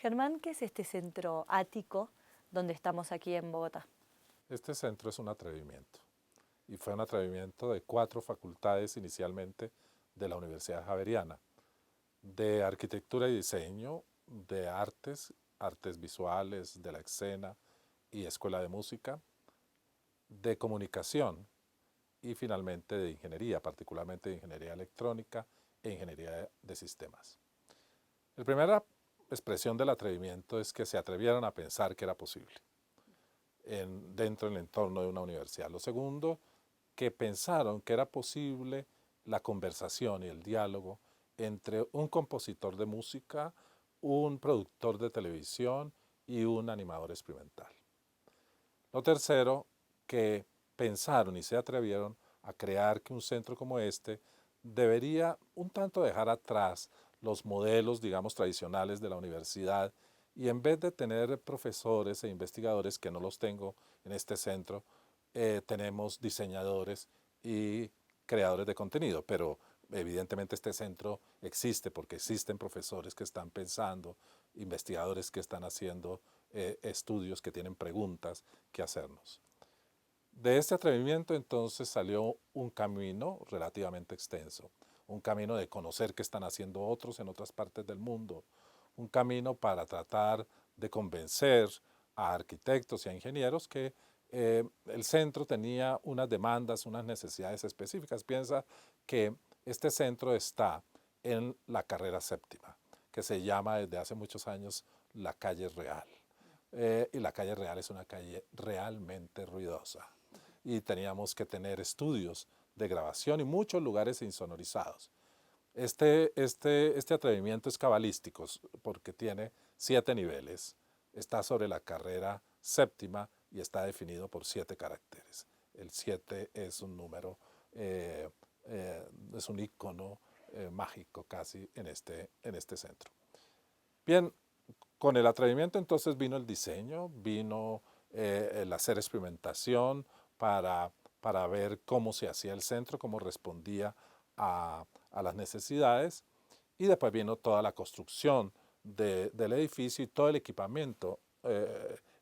Germán, ¿qué es este centro ático donde estamos aquí en Bogotá? Este centro es un atrevimiento y fue un atrevimiento de 4 facultades inicialmente de la Universidad Javeriana, de arquitectura y diseño, de artes, artes visuales, de la escena y escuela de música, de comunicación y finalmente de ingeniería, particularmente de ingeniería electrónica e ingeniería de sistemas. La primera expresión del atrevimiento es que se atrevieron a pensar que era posible dentro del entorno de una universidad. Lo segundo, que pensaron que era posible la conversación y el diálogo entre un compositor de música, un productor de televisión y un animador experimental. Lo tercero, que pensaron y se atrevieron a crear que un centro como este debería un tanto dejar atrás los modelos, digamos, tradicionales de la universidad y en vez de tener profesores e investigadores, que no los tengo en este centro, tenemos diseñadores y creadores de contenido, pero evidentemente este centro existe porque existen profesores que están pensando, investigadores que están haciendo estudios, que tienen preguntas que hacernos. De este atrevimiento entonces salió un camino relativamente extenso, un camino de conocer qué están haciendo otros en otras partes del mundo, un camino para tratar de convencer a arquitectos y a ingenieros que el centro tenía unas demandas, unas necesidades específicas. Piensa que este centro está en la carrera séptima, que se llama desde hace muchos años la calle Real. Y la calle Real es una calle realmente ruidosa. Y teníamos que tener estudios de grabación y muchos lugares insonorizados. Este atrevimiento es cabalístico porque tiene 7 niveles. Está sobre la carrera séptima y está definido por 7 caracteres. El 7 es un número, es un icono mágico casi en este centro. Bien, con el atrevimiento entonces vino el diseño, vino el hacer experimentación para ver cómo se hacía el centro, cómo respondía a las necesidades y después vino toda la construcción del edificio y todo el equipamiento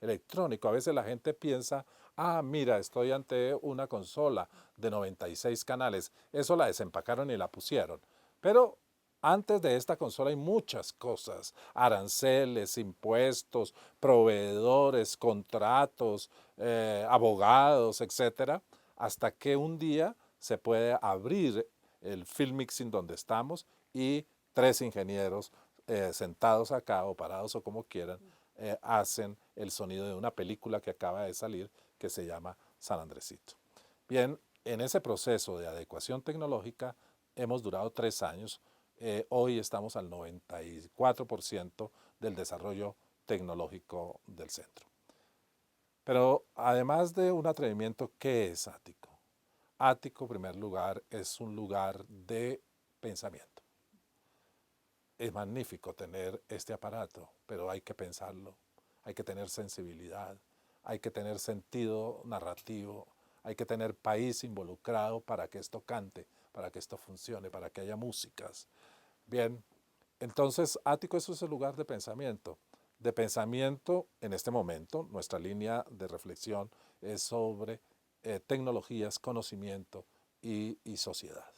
electrónico. A veces la gente piensa, ah, mira, estoy ante una consola de 96 canales, eso la desempacaron y la pusieron. Pero antes de esta consola hay muchas cosas, aranceles, impuestos, proveedores, contratos, abogados, etcétera, hasta que un día se puede abrir el film mixing donde estamos y 3 ingenieros sentados acá o parados o como quieran, hacen el sonido de una película que acaba de salir que se llama San Andresito. Bien, en ese proceso de adecuación tecnológica hemos durado 3 años. Hoy estamos al 94% del desarrollo tecnológico del centro. Pero además de un atrevimiento, ¿qué es Ático? Ático, en primer lugar, es un lugar de pensamiento. Es magnífico tener este aparato, pero hay que pensarlo, hay que tener sensibilidad, hay que tener sentido narrativo, hay que tener país involucrado para que esto cante, para que esto funcione, para que haya músicas. Bien, entonces Ático es ese lugar de pensamiento. De pensamiento en este momento, nuestra línea de reflexión es sobre tecnologías, conocimiento y sociedad.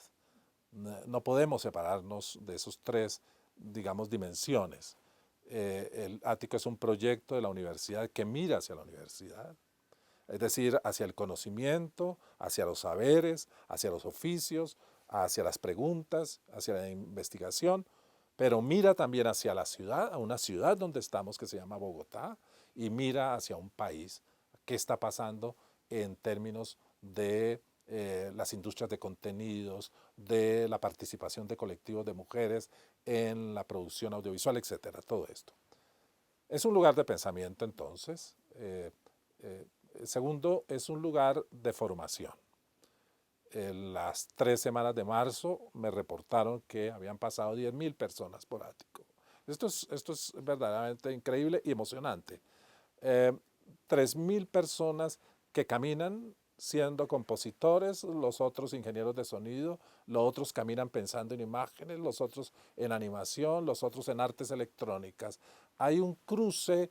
No podemos separarnos de esos 3, digamos, dimensiones. El Ático es un proyecto de la universidad que mira hacia la universidad, es decir, hacia el conocimiento, hacia los saberes, hacia los oficios, hacia las preguntas, hacia la investigación, pero mira también hacia la ciudad, a una ciudad donde estamos que se llama Bogotá, y mira hacia un país. ¿Qué está pasando en términos de las industrias de contenidos, de la participación de colectivos de mujeres en la producción audiovisual, etcétera? Todo esto. Es un lugar de pensamiento entonces. Segundo, es un lugar de formación. En las 3 semanas de marzo me reportaron que habían pasado 10.000 personas por Ático. Esto es verdaderamente increíble y emocionante. 3.000 personas que caminan siendo compositores, los otros ingenieros de sonido, los otros caminan pensando en imágenes, los otros en animación, los otros en artes electrónicas. Hay un cruce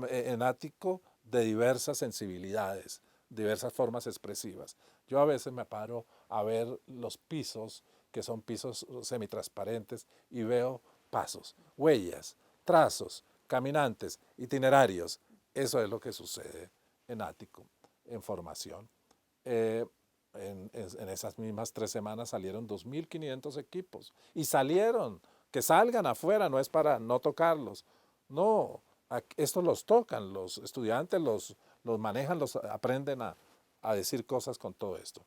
en Ático de diversas sensibilidades, diversas formas expresivas. Yo a veces me paro a ver los pisos, que son pisos semitransparentes, y veo pasos, huellas, trazos, caminantes, itinerarios. Eso es lo que sucede en Ático, en formación. En esas mismas 3 semanas salieron 2.500 equipos y salieron, que salgan afuera, no es para no tocarlos, no, estos los tocan, los estudiantes los manejan, los aprenden a decir cosas con todo esto.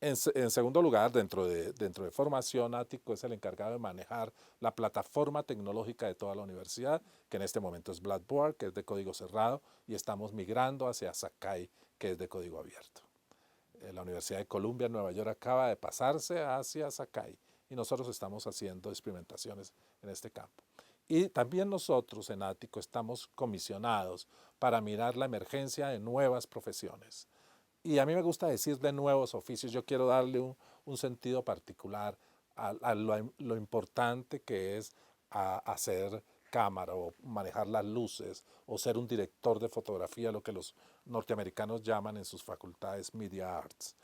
En segundo lugar, dentro de formación, Ático es el encargado de manejar la plataforma tecnológica de toda la universidad, que en este momento es Blackboard, que es de código cerrado, y estamos migrando hacia Sakai, que es de código abierto. La Universidad de Columbia en Nueva York acaba de pasarse hacia Sakai, y nosotros estamos haciendo experimentaciones en este campo. Y también nosotros en Ático estamos comisionados para mirar la emergencia de nuevas profesiones. Y a mí me gusta decir de nuevos oficios. Yo quiero darle un sentido particular a lo importante que es hacer cámara o manejar las luces o ser un director de fotografía, lo que los norteamericanos llaman en sus facultades media arts.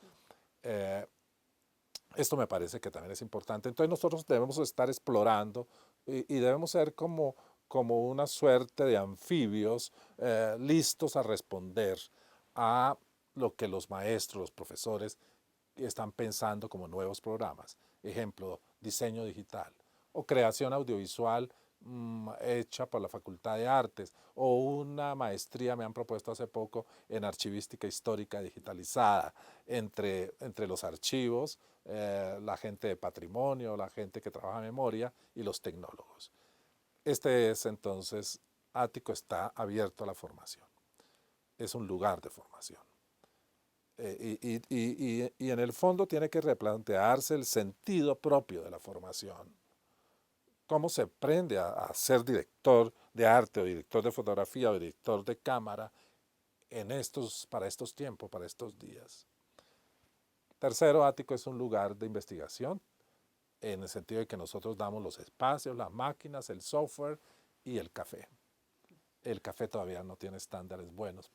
Esto me parece que también es importante. Entonces nosotros debemos estar explorando y debemos ser como una suerte de anfibios listos a responder a lo que los maestros, los profesores están pensando como nuevos programas. Ejemplo, diseño digital o creación audiovisual hecha por la Facultad de Artes o una maestría, me han propuesto hace poco, en archivística histórica digitalizada entre los archivos, la gente de patrimonio, la gente que trabaja en memoria y los tecnólogos. Entonces, Ático está abierto a la formación. Es un lugar de formación. Y en el fondo tiene que replantearse el sentido propio de la formación. Cómo se aprende a ser director de arte o director de fotografía o director de cámara para estos tiempos, para estos días. Tercero, Ático es un lugar de investigación en el sentido de que nosotros damos los espacios, las máquinas, el software y el café. El café todavía no tiene estándares buenos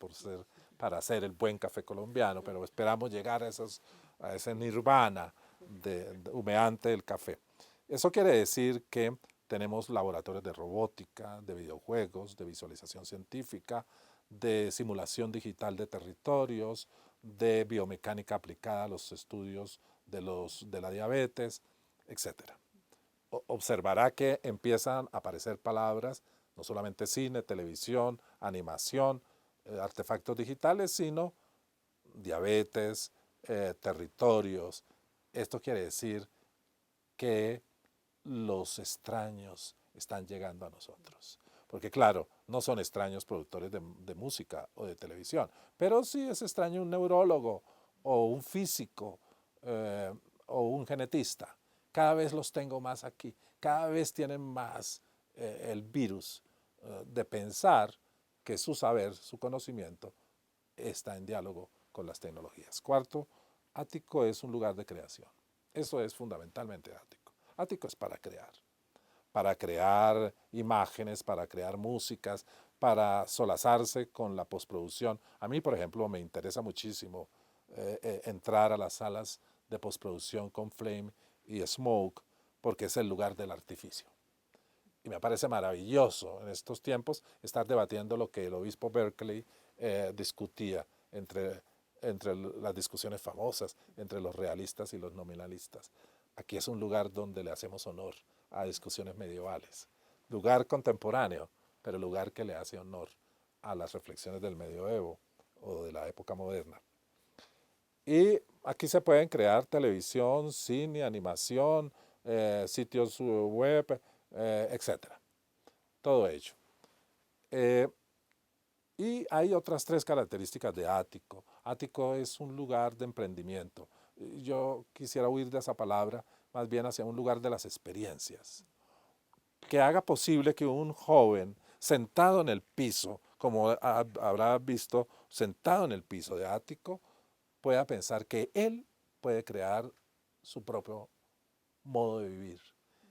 para hacer el buen café colombiano, pero esperamos llegar a ese nirvana humeante del café. Eso quiere decir que tenemos laboratorios de robótica, de videojuegos, de visualización científica, de simulación digital de territorios, de biomecánica aplicada a los estudios de la diabetes, etc. Observará que empiezan a aparecer palabras, no solamente cine, televisión, animación, artefactos digitales, sino diabetes, territorios. Esto quiere decir que los extraños están llegando a nosotros. Porque claro, no son extraños productores de música o de televisión, pero sí es extraño un neurólogo o un físico o un genetista. Cada vez los tengo más aquí, cada vez tienen más el virus de pensar que su saber, su conocimiento está en diálogo con las tecnologías. Cuarto, Ático es un lugar de creación. Eso es fundamentalmente Ático. Ático es para crear imágenes, para crear músicas, para solazarse con la postproducción. A mí, por ejemplo, me interesa muchísimo entrar a las salas de postproducción con Flame y Smoke, porque es el lugar del artificio. Y me parece maravilloso en estos tiempos estar debatiendo lo que el obispo Berkeley discutía entre las discusiones famosas entre los realistas y los nominalistas. Aquí es un lugar donde le hacemos honor a discusiones medievales. Lugar contemporáneo, pero lugar que le hace honor a las reflexiones del medioevo o de la época moderna. Y aquí se pueden crear televisión, cine, animación, sitios web, etc. Todo ello. Y hay otras 3 características de Ático. Ático es un lugar de emprendimiento. Yo quisiera huir de esa palabra, más bien hacia un lugar de las experiencias, que haga posible que un joven sentado en el piso como habrá visto sentado en el piso de ático, pueda pensar que él puede crear su propio modo de vivir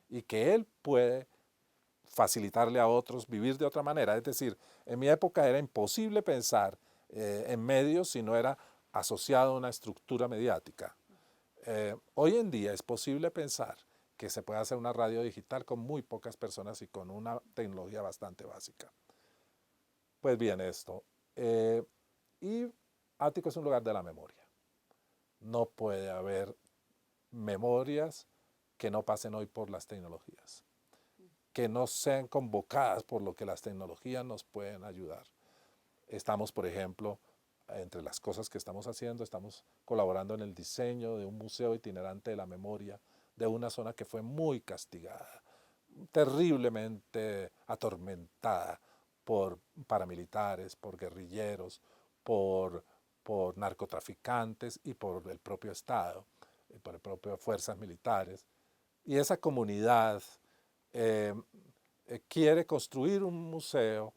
y que él puede facilitarle a otros vivir de otra manera. Es decir, en mi época era imposible pensar en medios si no era asociado a una estructura mediática. Hoy en día es posible pensar que se puede hacer una radio digital con muy pocas personas y con una tecnología bastante básica. Pues bien, esto. Y Ático es un lugar de la memoria. No puede haber memorias que no pasen hoy por las tecnologías, que no sean convocadas por lo que las tecnologías nos pueden ayudar. Estamos, por ejemplo, entre las cosas que estamos haciendo, estamos colaborando en el diseño de un museo itinerante de la memoria de una zona que fue muy castigada, terriblemente atormentada por paramilitares, por guerrilleros, por, por narcotraficantes y por el propio Estado, por las propias fuerzas militares. Y esa comunidad eh, quiere construir un museo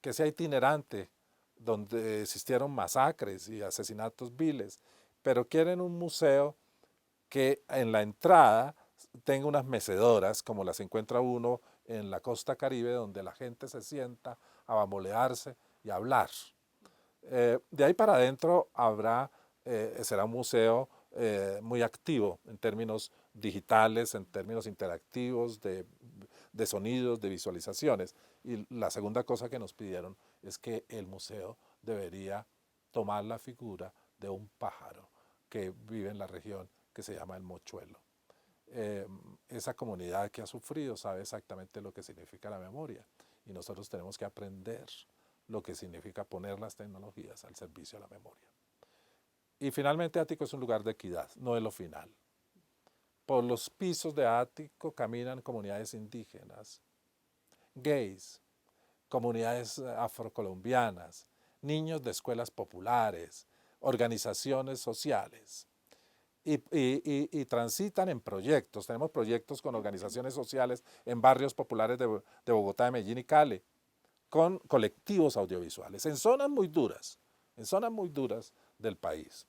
que sea itinerante, donde existieron masacres y asesinatos viles, pero quieren un museo que en la entrada tenga unas mecedoras, como las encuentra uno en la costa caribe, donde la gente se sienta a bambolearse y a hablar. De ahí para adentro será un museo muy activo en términos digitales, en términos interactivos, de sonidos, de visualizaciones. Y la segunda cosa que nos pidieron es que el museo debería tomar la figura de un pájaro que vive en la región que se llama el mochuelo. Esa comunidad que ha sufrido sabe exactamente lo que significa la memoria y nosotros tenemos que aprender lo que significa poner las tecnologías al servicio de la memoria. Y finalmente Ático es un lugar de equidad, no es lo final. Por los pisos de Ático caminan comunidades indígenas, gays, comunidades afrocolombianas, niños de escuelas populares, organizaciones sociales. Y transitan en proyectos. Tenemos proyectos con organizaciones sociales en barrios populares de Bogotá, de Medellín y Cali, con colectivos audiovisuales, en zonas muy duras del país.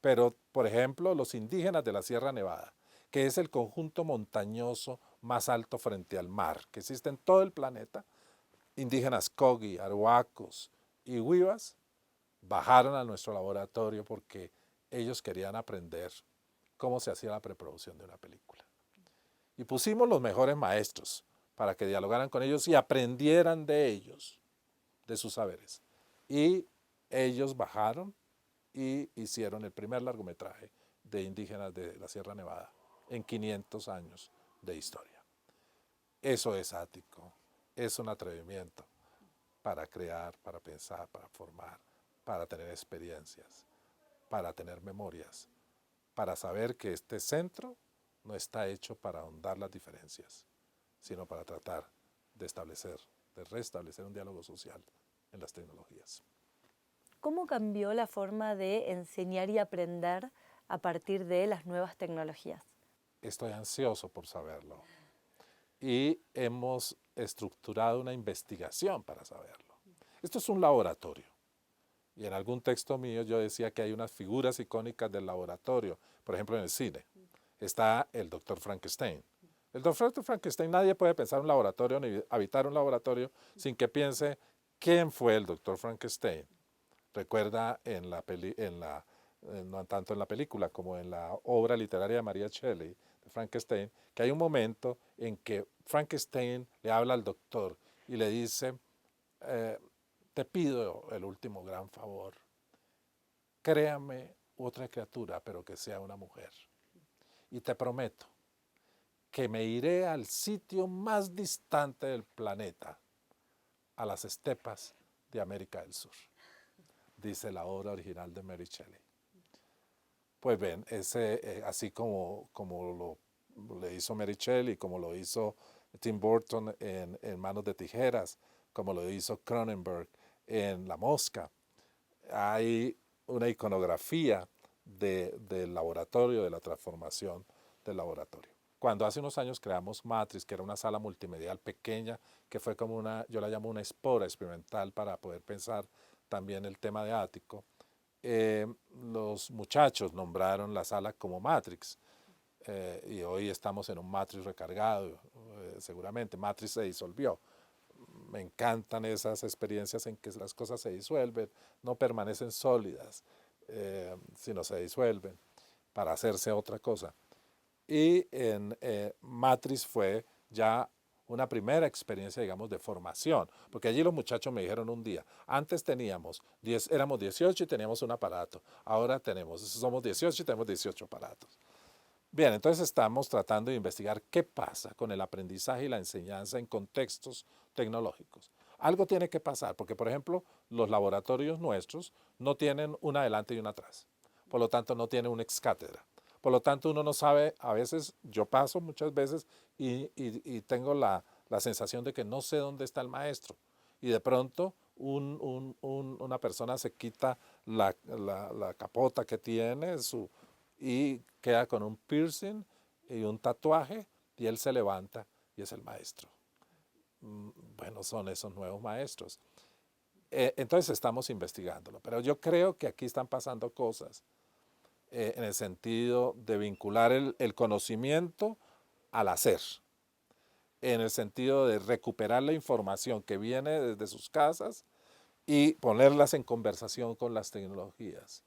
Pero, por ejemplo, los indígenas de la Sierra Nevada, que es el conjunto montañoso más alto frente al mar, que existe en todo el planeta, indígenas Kogi, Arhuacos y Huivas, bajaron a nuestro laboratorio porque ellos querían aprender cómo se hacía la preproducción de una película. Y pusimos los mejores maestros para que dialogaran con ellos y aprendieran de ellos, de sus saberes. Y ellos bajaron y hicieron el primer largometraje de indígenas de la Sierra Nevada en 500 años de historia. Eso es Ático, es un atrevimiento para crear, para pensar, para formar, para tener experiencias, para tener memorias, para saber que este centro no está hecho para ahondar las diferencias, sino para tratar de restablecer un diálogo social en las tecnologías. ¿Cómo cambió la forma de enseñar y aprender a partir de las nuevas tecnologías? Estoy ansioso por saberlo. Y hemos estructurado una investigación para saberlo. Esto es un laboratorio. Y en algún texto mío yo decía que hay unas figuras icónicas del laboratorio. Por ejemplo, en el cine está el doctor Frankenstein. El doctor Frankenstein, nadie puede pensar un laboratorio ni habitar un laboratorio sin que piense quién fue el doctor Frankenstein. Recuerda no tanto en la película como en la obra literaria de María Shelley, de Frankenstein, que hay un momento en que Frankenstein le habla al doctor y le dice, te pido el último gran favor, créame otra criatura, pero que sea una mujer. Y te prometo que me iré al sitio más distante del planeta, a las estepas de América del Sur, dice la obra original de Mary Shelley. Pues ven, así como le hizo Mary Shelley, como lo hizo Tim Burton en Manos de Tijeras, como lo hizo Cronenberg en La Mosca, hay una iconografía del laboratorio, de la transformación del laboratorio. Cuando hace unos años creamos Matrix, que era una sala multimedial pequeña, que fue como una, yo la llamo una espora experimental para poder pensar también el tema de ático, los muchachos nombraron la sala como Matrix. Y hoy estamos en un Matrix recargado, seguramente. Matrix se disolvió. Me encantan esas experiencias en que las cosas se disuelven, no permanecen sólidas, sino se disuelven para hacerse otra cosa. Y en Matrix fue ya una primera experiencia, digamos, de formación, porque allí los muchachos me dijeron un día, antes teníamos, éramos 18 y teníamos un aparato, ahora somos 18 y tenemos 18 aparatos. Bien, entonces estamos tratando de investigar qué pasa con el aprendizaje y la enseñanza en contextos tecnológicos. Algo tiene que pasar, porque por ejemplo, los laboratorios nuestros no tienen una adelante y una atrás, por lo tanto no tienen un ex cátedra. Por lo tanto, uno no sabe, a veces, yo paso muchas veces y tengo la sensación de que no sé dónde está el maestro. Y de pronto una persona se quita la capota que tiene y queda con un piercing y un tatuaje y él se levanta y es el maestro. Bueno, son esos nuevos maestros. Entonces estamos investigándolo, pero yo creo que aquí están pasando cosas en el sentido de vincular el conocimiento al hacer, en el sentido de recuperar la información que viene desde sus casas y ponerlas en conversación con las tecnologías,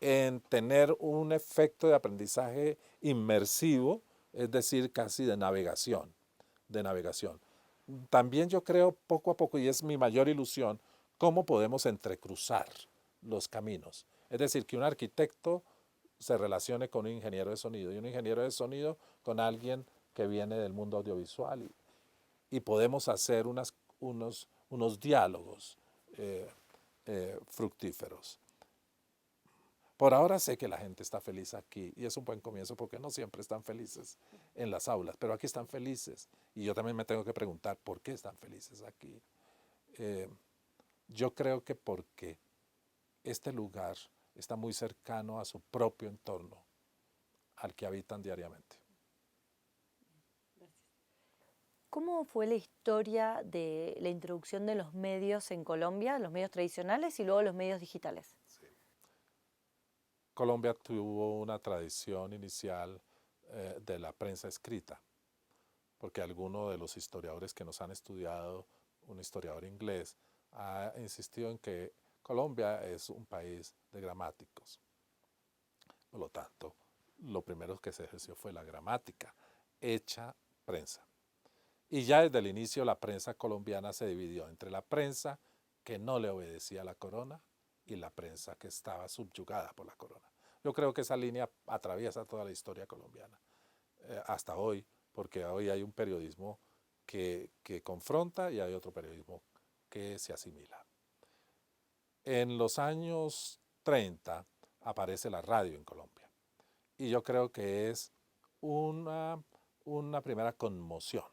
en tener un efecto de aprendizaje inmersivo, es decir, casi de navegación, de navegación. También yo creo poco a poco, y es mi mayor ilusión, cómo podemos entrecruzar los caminos. Es decir, que un arquitecto se relacione con un ingeniero de sonido y un ingeniero de sonido con alguien que viene del mundo audiovisual y podemos hacer unos diálogos fructíferos. Por ahora sé que la gente está feliz aquí y es un buen comienzo porque no siempre están felices en las aulas, pero aquí están felices y yo también me tengo que preguntar por qué están felices aquí. Yo creo que porque este lugar está muy cercano a su propio entorno, al que habitan diariamente. ¿Cómo fue la historia de la introducción de los medios en Colombia, los medios tradicionales y luego los medios digitales? Sí. Colombia tuvo una tradición inicial de la prensa escrita, porque alguno de los historiadores que nos han estudiado, un historiador inglés, ha insistido en que Colombia es un país de gramáticos. Por lo tanto, lo primero que se ejerció fue la gramática, hecha prensa. Y ya desde el inicio la prensa colombiana se dividió entre la prensa que no le obedecía a la corona y la prensa que estaba subyugada por la corona. Yo creo que esa línea atraviesa toda la historia colombiana, hasta hoy, porque hoy hay un periodismo que confronta y hay otro periodismo que se asimila. En los años 30 aparece la radio en Colombia y yo creo que es una primera conmoción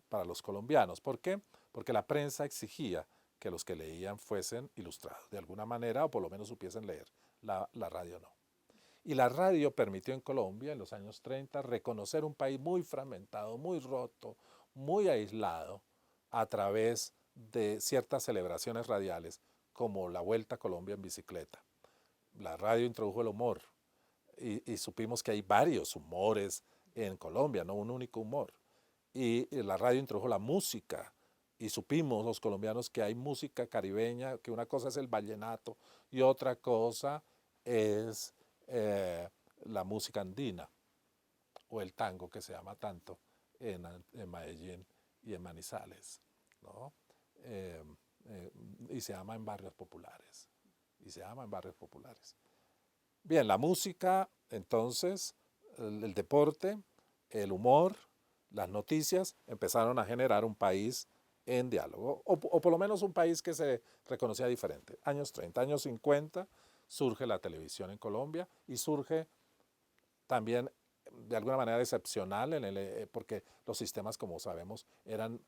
para los colombianos. ¿Por qué? Porque la prensa exigía que los que leían fuesen ilustrados de alguna manera o por lo menos supiesen leer. La radio no. Y la radio permitió en Colombia en los años 30 reconocer un país muy fragmentado, muy roto, muy aislado a través de ciertas celebraciones radiales como la Vuelta a Colombia en bicicleta. La radio introdujo el humor y supimos que hay varios humores en Colombia, no un único humor. Y la radio introdujo la música y supimos los colombianos que hay música caribeña, que una cosa es el vallenato y otra cosa es la música andina o el tango que se llama tanto en Medellín y en Manizales, ¿no? Y se llama en barrios populares. Y se llama en barrios populares. Bien, la música, entonces, el deporte, el humor, las noticias empezaron a generar un país en diálogo, o por lo menos un país que se reconocía diferente. Años 30, años 50, surge la televisión en Colombia y surge también de alguna manera excepcional, porque los sistemas, como sabemos, eran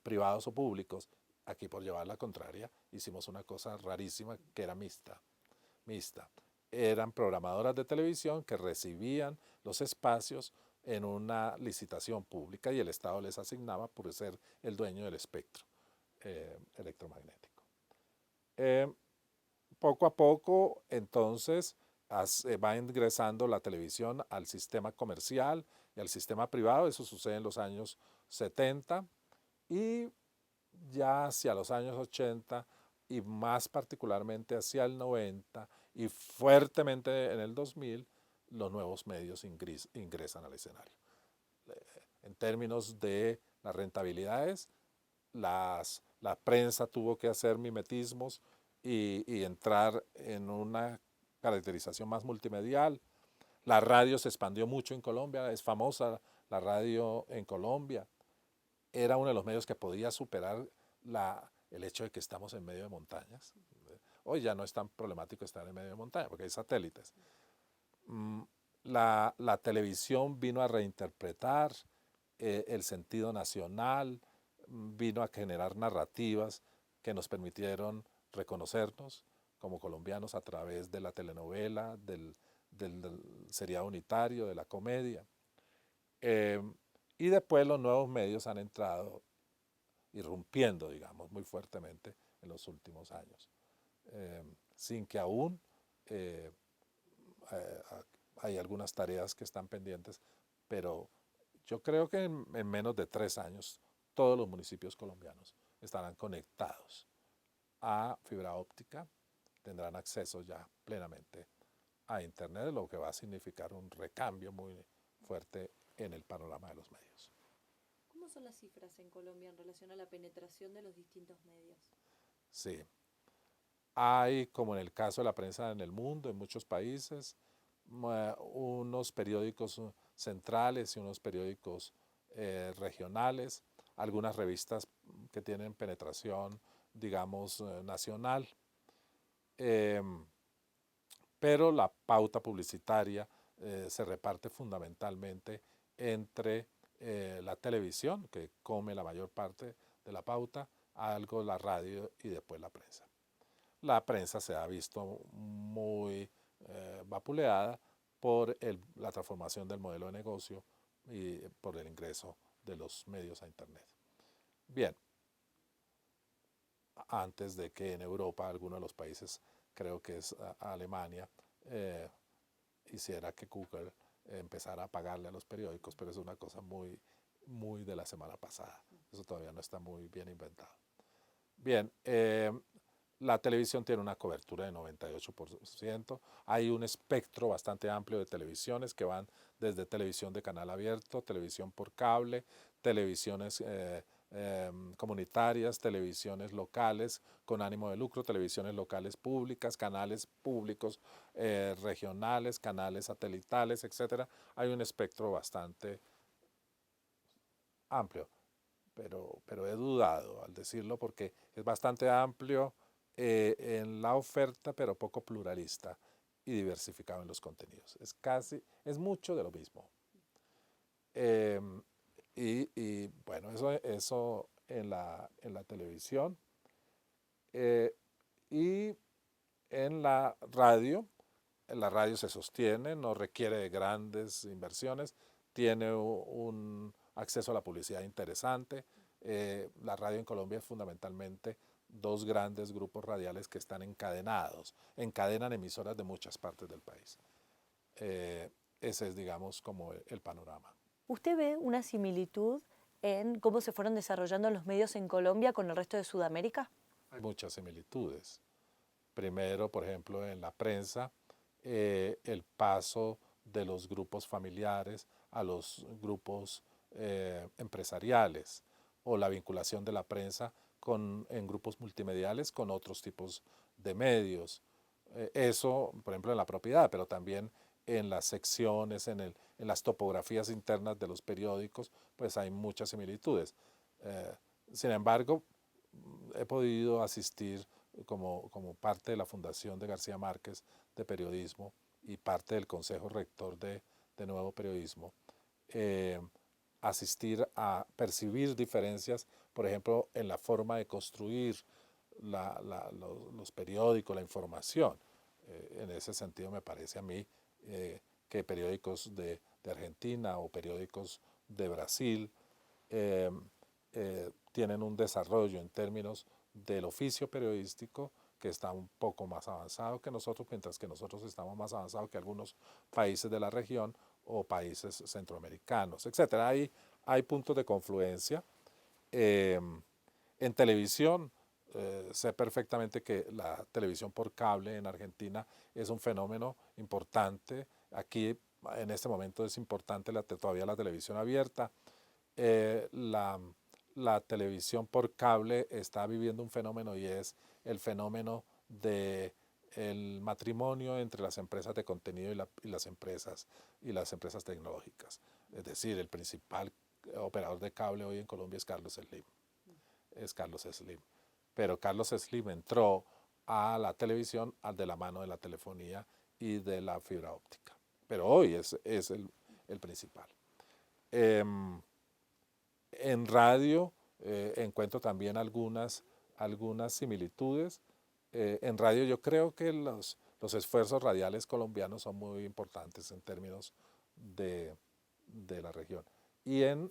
privados o públicos. Aquí, por llevar la contraria, hicimos una cosa rarísima que era mixta. Eran programadoras de televisión que recibían los espacios en una licitación pública y el Estado les asignaba por ser el dueño del espectro electromagnético. Poco a poco, entonces, va ingresando la televisión al sistema comercial y al sistema privado. Eso sucede en los años 70 y ya hacia los años 80 y más particularmente hacia el 90 y fuertemente en el 2000, los nuevos medios ingresan al escenario. En términos de las rentabilidades, la prensa tuvo que hacer mimetismos y entrar en una caracterización más multimedial. La radio se expandió mucho en Colombia, es famosa la radio en Colombia. Era uno de los medios que podía superar el hecho de que estamos en medio de montañas. Hoy ya no es tan problemático estar en medio de montaña porque hay satélites. La televisión vino a reinterpretar el sentido nacional, vino a generar narrativas que nos permitieron reconocernos como colombianos a través de la telenovela, del seriado unitario, de la comedia. Y después los nuevos medios han entrado irrumpiendo, digamos, muy fuertemente en los últimos años, sin que aún hay algunas tareas que están pendientes, pero yo creo que en menos de 3 años todos los municipios colombianos estarán conectados a fibra óptica, tendrán acceso ya plenamente a Internet, lo que va a significar un recambio muy fuerte en el panorama de los medios. ¿Cómo son las cifras en Colombia en relación a la penetración de los distintos medios? Sí, hay, como en el caso de la prensa en el mundo, en muchos países, unos periódicos centrales y unos periódicos regionales, algunas revistas que tienen penetración, digamos, nacional. Pero la pauta publicitaria se reparte fundamentalmente entre la televisión, que come la mayor parte de la pauta, algo la radio y después la prensa. La prensa se ha visto muy vapuleada por la transformación del modelo de negocio y por el ingreso de los medios a Internet. Bien, antes de que en Europa, algunos de los países, creo que es Alemania, hiciera que Google empezara a pagarle a los periódicos, pero es una cosa muy, muy de la semana pasada. Eso todavía no está muy bien inventado. Bien, la televisión tiene una cobertura de 98%. Hay un espectro bastante amplio de televisiones que van desde televisión de canal abierto, televisión por cable, televisiones comunitarias, televisiones locales con ánimo de lucro, televisiones locales públicas, canales públicos regionales, canales satelitales, etc. Hay un espectro bastante amplio, pero he dudado al decirlo porque es bastante amplio en la oferta, pero poco pluralista y diversificado en los contenidos. Es mucho de lo mismo. Bueno, eso en la televisión. Y en la radio se sostiene, no requiere de grandes inversiones, tiene un acceso a la publicidad interesante. La radio en Colombia es fundamentalmente dos grandes grupos radiales que están encadenados, encadenan emisoras de muchas partes del país. Ese es, digamos, como el panorama. ¿Usted ve una similitud en cómo se fueron desarrollando los medios en Colombia con el resto de Sudamérica? Hay muchas similitudes. Primero, por ejemplo, en la prensa, el paso de los grupos familiares a los grupos empresariales o la vinculación de la prensa en grupos multimediales con otros tipos de medios. Eso, por ejemplo, en la propiedad, pero también en las secciones, en las topografías internas de los periódicos, pues hay muchas similitudes. Sin embargo, he podido asistir como parte de la Fundación de García Márquez de Periodismo y parte del Consejo Rector de Nuevo Periodismo, asistir a percibir diferencias, por ejemplo, en la forma de construir los periódicos, la información. En ese sentido me parece a mí que periódicos de de Argentina o periódicos de Brasil, eh, tienen un desarrollo en términos del oficio periodístico que está un poco más avanzado que nosotros, mientras que nosotros estamos más avanzados que algunos países de la región o países centroamericanos, etcétera. Hay puntos de confluencia. Eh, en televisión, sé perfectamente que la televisión por cable en Argentina es un fenómeno importante. Aquí en este momento es importante todavía la televisión abierta. Eh, la, la televisión por cable está viviendo un fenómeno y es el fenómeno de el matrimonio entre las empresas de contenido y las empresas tecnológicas. Es decir, el principal operador de cable hoy en Colombia es Carlos Slim. Pero Carlos Slim entró a la televisión de la mano de la telefonía y de la fibra óptica. Pero hoy es el principal. Eh, en radio encuentro también algunas similitudes. En radio yo creo que los esfuerzos radiales colombianos son muy importantes en términos de, de la región. Y en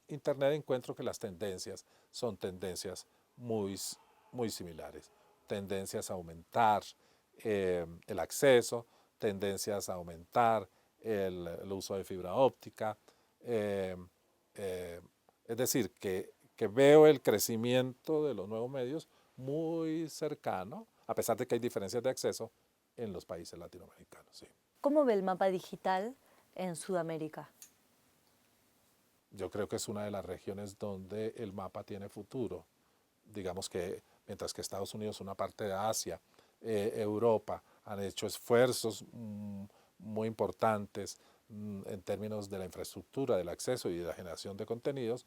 Internet encuentro que las tendencias son tendencias muy similares. Tendencias a aumentar el acceso, tendencias a aumentar el uso de fibra óptica. eh, eh, es decir, que veo el crecimiento de los nuevos medios muy cercano, a pesar de que hay diferencias de acceso en los países latinoamericanos. Sí. ¿Cómo ve el mapa digital en Sudamérica? Yo creo que es una de las regiones donde el mapa tiene futuro. Digamos que mientras que Estados Unidos, una parte de Asia, Europa, han hecho esfuerzos muy importantes en términos de la infraestructura, del acceso y de la generación de contenidos,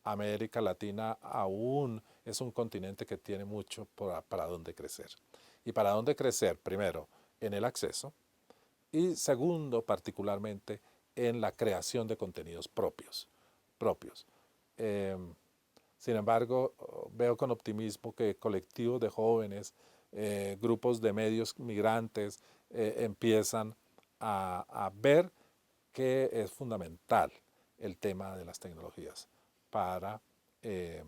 América Latina aún es un continente que tiene mucho para dónde crecer. ¿Y para dónde crecer? Primero, en el acceso y segundo, particularmente, en la creación de contenidos propios. Eh, Sin embargo, veo con optimismo que colectivos de jóvenes, grupos de medios migrantes empiezan a ver que es fundamental el tema de las tecnologías para, eh,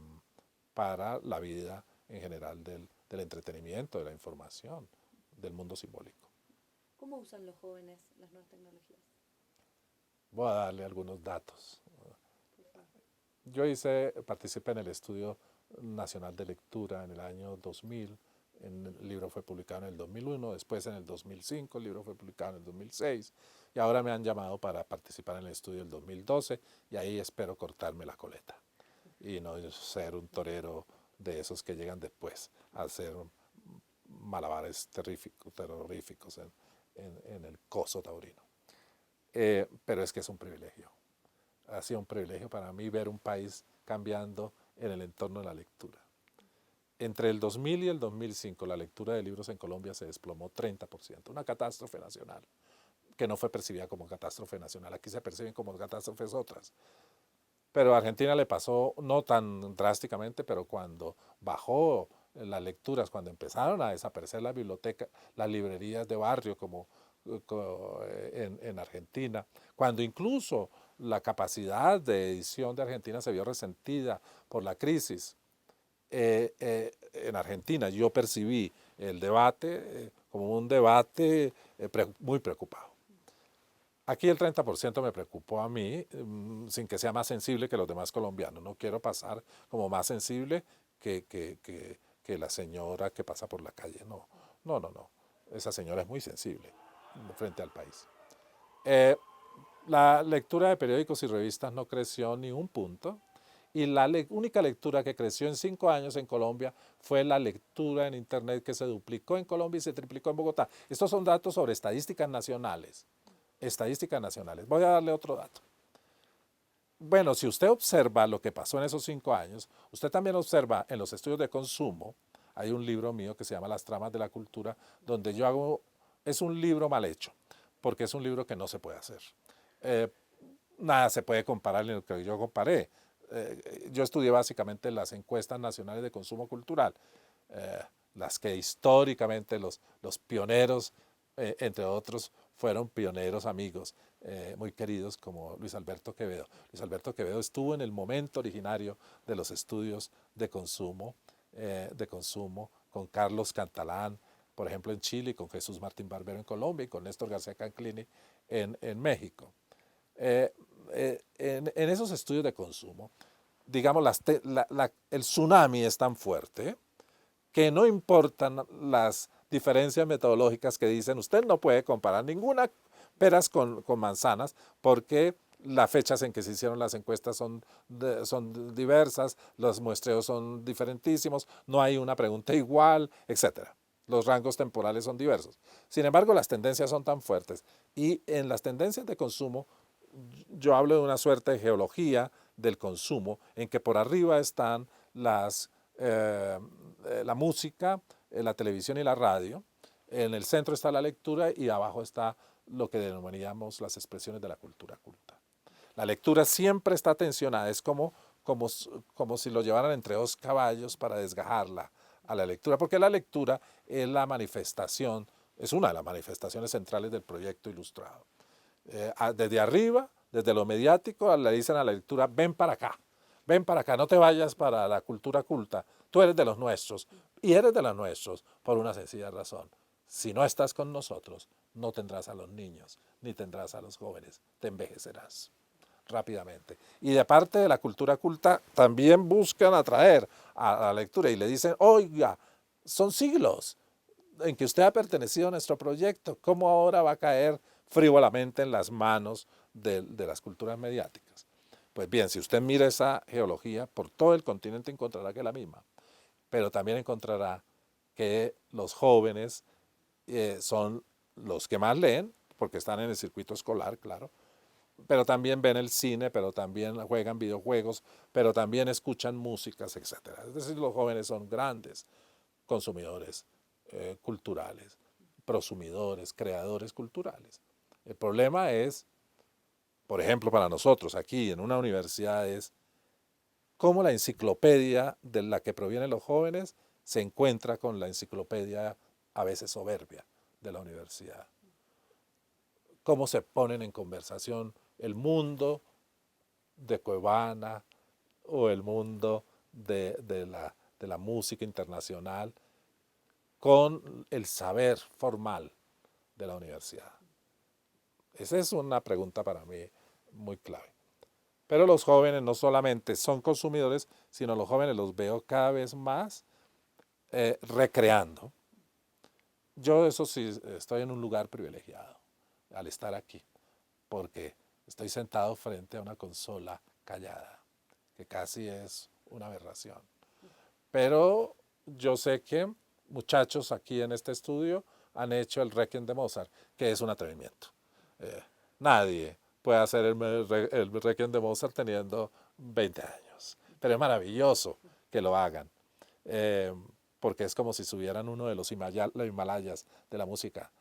para la vida en general del entretenimiento, de la información, del mundo simbólico. ¿Cómo usan los jóvenes las nuevas tecnologías? Voy a darle algunos datos. Yo participé en el Estudio Nacional de Lectura en el año 2000. El libro fue publicado en el 2001, después en el 2005, el libro fue publicado en el 2006 y ahora me han llamado para participar en el estudio del 2012 y ahí espero cortarme la coleta y no ser un torero de esos que llegan después a hacer malabares terroríficos en el coso taurino. Pero es que es un privilegio. Ha sido un privilegio para mí ver un país cambiando en el entorno de la lectura. Entre el 2000 y el 2005 la lectura de libros en Colombia se desplomó 30%, una catástrofe nacional, que no fue percibida como catástrofe nacional, aquí se perciben como catástrofes otras. Pero a Argentina le pasó no tan drásticamente, pero cuando bajó las lecturas, cuando empezaron a desaparecer las bibliotecas, las librerías de barrio como en Argentina, cuando incluso la capacidad de edición de Argentina se vio resentida por la crisis, en Argentina yo percibí el debate como un debate muy preocupado. Aquí el 30% me preocupó a mí, sin que sea más sensible que los demás colombianos. No quiero pasar como más sensible que la señora que pasa por la calle. No, no, no, no. Esa señora es muy sensible frente al país. La lectura de periódicos y revistas no creció ni un punto. Y la única lectura que creció en 5 años en Colombia fue la lectura en Internet, que se duplicó en Colombia y se triplicó en Bogotá. Estos son datos sobre estadísticas nacionales. Estadísticas nacionales. Voy a darle otro dato. Bueno, si usted observa lo que pasó en esos 5 años, usted también observa en los estudios de consumo, hay un libro mío que se llama Las tramas de la cultura, donde yo hago, es un libro mal hecho, porque es un libro que no se puede hacer. Eh, Nada se puede comparar en lo que yo comparé. Yo estudié básicamente las encuestas nacionales de consumo cultural, las que históricamente los pioneros, entre otros, fueron pioneros amigos muy queridos como Luis Alberto Quevedo. Luis Alberto Quevedo estuvo en el momento originario de los estudios de consumo con Carlos Cantalán, por ejemplo, en Chile, y con Jesús Martín Barbero en Colombia, y con Néstor García Canclini en México. En esos estudios de consumo, digamos, el tsunami es tan fuerte que no importan las diferencias metodológicas que dicen, usted no puede comparar ninguna peras con manzanas porque las fechas en que se hicieron las encuestas son diversas, los muestreos son diferentísimos, no hay una pregunta igual, etcétera. Los rangos temporales son diversos. Sin embargo, las tendencias son tan fuertes. Y en las tendencias de consumo, yo hablo de una suerte de geología del consumo, en que por arriba están la música, la televisión y la radio, en el centro está la lectura y abajo está lo que denominamos las expresiones de la cultura culta. La lectura siempre está tensionada, es como si lo llevaran entre dos caballos para desgajarla a la lectura, porque la lectura es la manifestación, es una de las manifestaciones centrales del proyecto ilustrado. Desde arriba, desde lo mediático, le dicen a la lectura, ven para acá, no te vayas para la cultura culta, tú eres de los nuestros, y eres de los nuestros por una sencilla razón. Si no estás con nosotros, no tendrás a los niños, ni tendrás a los jóvenes, te envejecerás rápidamente. Y de parte de la cultura culta también buscan atraer a la lectura y le dicen, oiga, son siglos en que usted ha pertenecido a nuestro proyecto, ¿cómo ahora va a caer frívolamente en las manos de las culturas mediáticas? Pues bien, si usted mira esa geología, por todo el continente encontrará que es la misma, pero también encontrará que los jóvenes son los que más leen, porque están en el circuito escolar, claro, pero también ven el cine, pero también juegan videojuegos, pero también escuchan músicas, etc. Es decir, los jóvenes son grandes consumidores culturales, prosumidores, creadores culturales. El problema es, por ejemplo, para nosotros aquí en una universidad es cómo la enciclopedia de la que provienen los jóvenes se encuentra con la enciclopedia a veces soberbia de la universidad. Cómo se ponen en conversación el mundo de Cuevana o el mundo de la música internacional con el saber formal de la universidad. Esa es una pregunta para mí muy clave. Pero los jóvenes no solamente son consumidores, sino los jóvenes los veo cada vez más recreando. Yo eso sí estoy en un lugar privilegiado al estar aquí, porque estoy sentado frente a una consola callada, que casi es una aberración. Pero yo sé que muchachos aquí en este estudio han hecho el Requiem de Mozart, que es un atrevimiento. Nadie puede hacer el Requiem de Mozart teniendo 20 años, pero es maravilloso que lo hagan, porque es como si subieran uno de los Himalayas de la música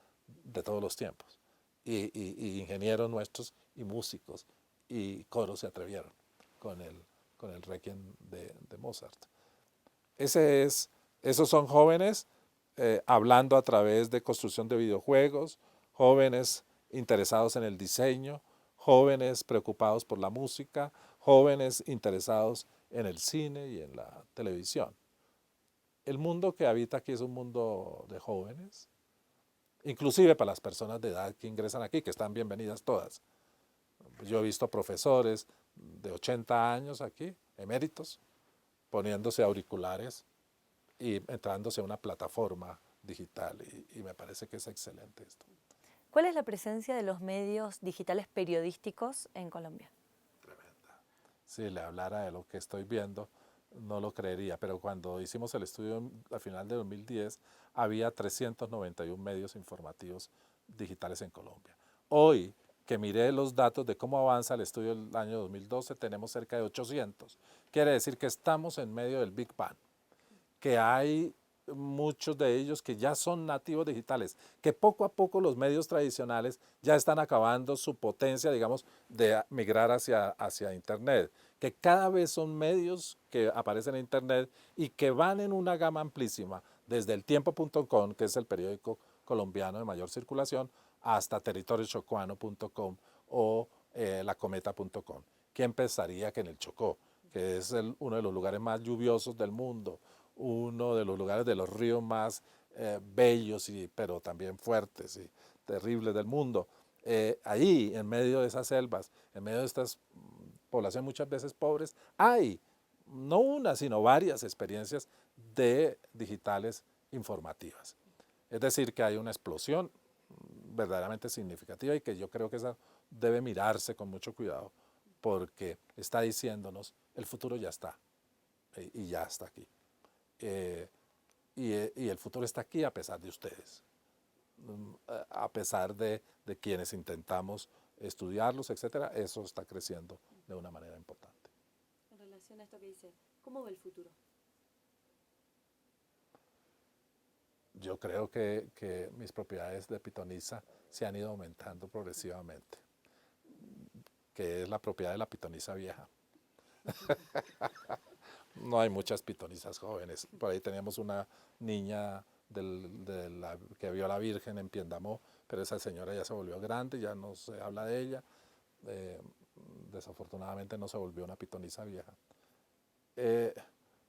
de todos los tiempos. Y ingenieros nuestros y músicos y coros se atrevieron con el Requiem de Mozart. Esos son jóvenes hablando a través de construcción de videojuegos, jóvenes interesados en el diseño, jóvenes preocupados por la música, jóvenes interesados en el cine y en la televisión. El mundo que habita aquí es un mundo de jóvenes, inclusive para las personas de edad que ingresan aquí, que están bienvenidas todas. Yo he visto profesores de 80 años aquí, eméritos, poniéndose auriculares y entrándose a una plataforma digital y me parece que es excelente esto. ¿Cuál es la presencia de los medios digitales periodísticos en Colombia? Tremenda. Si le hablara de lo que estoy viendo, no lo creería, pero cuando hicimos el estudio al final de 2010, había 391 medios informativos digitales en Colombia. Hoy, que miré los datos de cómo avanza el estudio del año 2012, tenemos cerca de 800. Quiere decir que estamos en medio del Big Bang, que hay muchos de ellos que ya son nativos digitales, que poco a poco los medios tradicionales ya están acabando su potencia, digamos, de migrar hacia Internet, que cada vez son medios que aparecen en Internet y que van en una gama amplísima, desde el tiempo.com, que es el periódico colombiano de mayor circulación, hasta territoriochocuano.com o lacometa.com. ¿Quién pensaría que en el Chocó, que es uno de los lugares más lluviosos del mundo, uno de los lugares de los ríos más bellos, pero también fuertes y terribles del mundo, ahí, en medio de esas selvas, en medio de estas poblaciones muchas veces pobres, hay no una, sino varias experiencias de digitales informativas. Es decir, que hay una explosión verdaderamente significativa y que yo creo que esa debe mirarse con mucho cuidado porque está diciéndonos el futuro ya está y ya está aquí. Y el futuro está aquí a pesar de ustedes, a pesar de quienes intentamos estudiarlos, etcétera, eso está creciendo de una manera importante. En relación a esto que dice, ¿cómo ve el futuro? Yo creo que mis propiedades de pitonisa se han ido aumentando progresivamente, que es la propiedad de la pitonisa vieja. No hay muchas pitonisas jóvenes. Por ahí teníamos una niña que vio a la Virgen en Piendamó, pero esa señora ya se volvió grande, ya no se habla de ella. Desafortunadamente no se volvió una pitonisa vieja.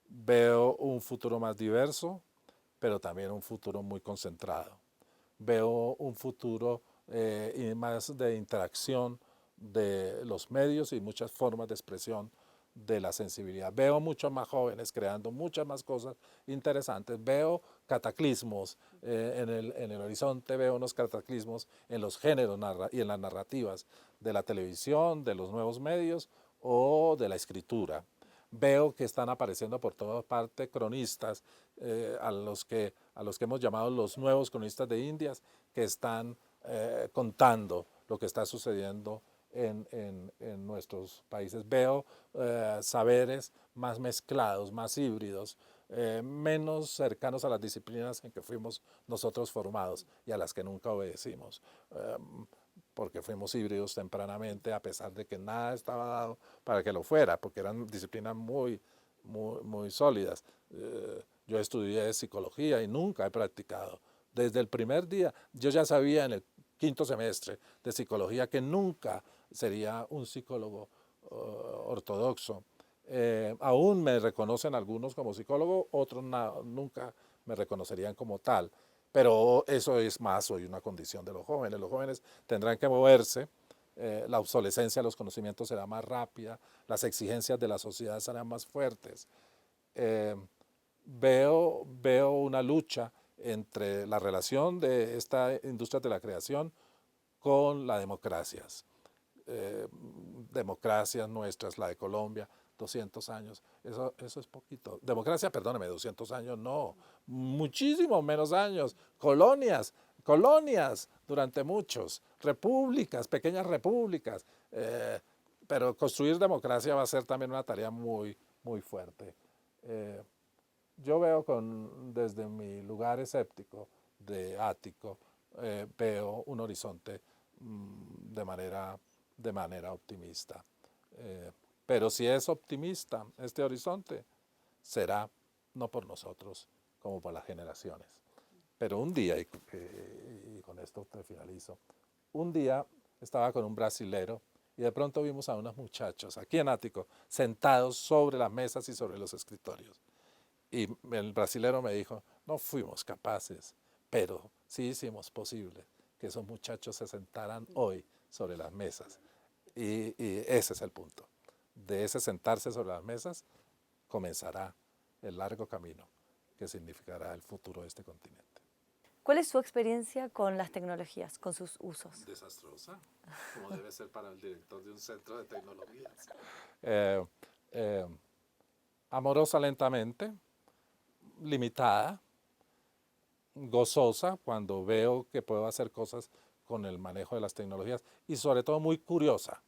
Veo un futuro más diverso, pero también un futuro muy concentrado. Veo un futuro más de interacción de los medios y muchas formas de expresión de la sensibilidad. Veo muchos más jóvenes creando muchas más cosas interesantes. Veo cataclismos en el horizonte, veo unos cataclismos en los géneros y en las narrativas de la televisión, de los nuevos medios o de la escritura. Veo que están apareciendo por todas partes cronistas a los que hemos llamado los nuevos cronistas de Indias, que están contando lo que está sucediendo en nuestros países. Veo saberes más mezclados, más híbridos, menos cercanos a las disciplinas en que fuimos nosotros formados y a las que nunca obedecimos. Porque fuimos híbridos tempranamente, a pesar de que nada estaba dado para que lo fuera, porque eran disciplinas muy sólidas. Yo estudié psicología y nunca he practicado. Desde el primer día, yo ya sabía en el quinto semestre de psicología que nunca sería un psicólogo ortodoxo. Aún me reconocen algunos como psicólogo, otros nunca me reconocerían como tal. Pero eso es más hoy una condición de los jóvenes. Los jóvenes tendrán que moverse, la obsolescencia de los conocimientos será más rápida, las exigencias de la sociedad serán más fuertes. Veo una lucha entre la relación de esta industria de la creación con las democracias. Democracias nuestras, la de Colombia, 200 años, eso es poquito. Democracia, perdóneme, 200 años no, muchísimo menos años. Colonias durante muchos, repúblicas, pequeñas repúblicas, pero construir democracia va a ser también una tarea muy fuerte. Yo veo desde mi lugar escéptico de ático, veo un horizonte de manera optimista. Pero si es optimista este horizonte, será no por nosotros, como por las generaciones. Pero un día, y con esto te finalizo, un día estaba con un brasilero y de pronto vimos a unos muchachos aquí en Ático sentados sobre las mesas y sobre los escritorios. Y el brasilero me dijo, no fuimos capaces, pero sí hicimos posible que esos muchachos se sentaran hoy sobre las mesas. Y ese es el punto. De ese sentarse sobre las mesas comenzará el largo camino que significará el futuro de este continente. ¿Cuál es su experiencia con las tecnologías, con sus usos? Desastrosa, como debe ser para el director de un centro de tecnologías. Amorosa lentamente, limitada, gozosa cuando veo que puedo hacer cosas con el manejo de las tecnologías y sobre todo muy curiosa.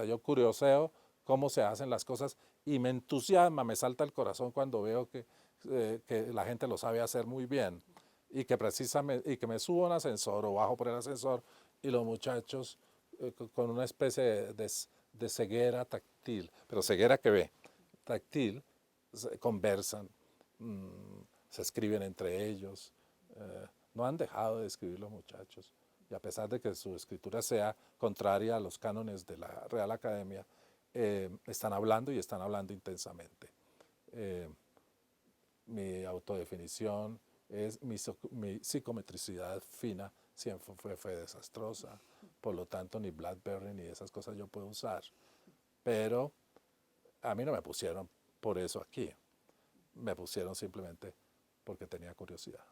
Yo curioseo cómo se hacen las cosas y me entusiasma, me salta el corazón cuando veo que la gente lo sabe hacer muy bien y que me subo a un ascensor o bajo por el ascensor y los muchachos con una especie de ceguera táctil, pero ceguera que ve, táctil, conversan, se escriben entre ellos, No han dejado de escribir los muchachos. Y a pesar de que su escritura sea contraria a los cánones de la Real Academia, están hablando y están hablando intensamente. Mi autodefinición es mi psicometricidad fina siempre fue desastrosa. Por lo tanto, ni BlackBerry ni esas cosas yo puedo usar. Pero a mí no me pusieron por eso aquí. Me pusieron simplemente porque tenía curiosidad.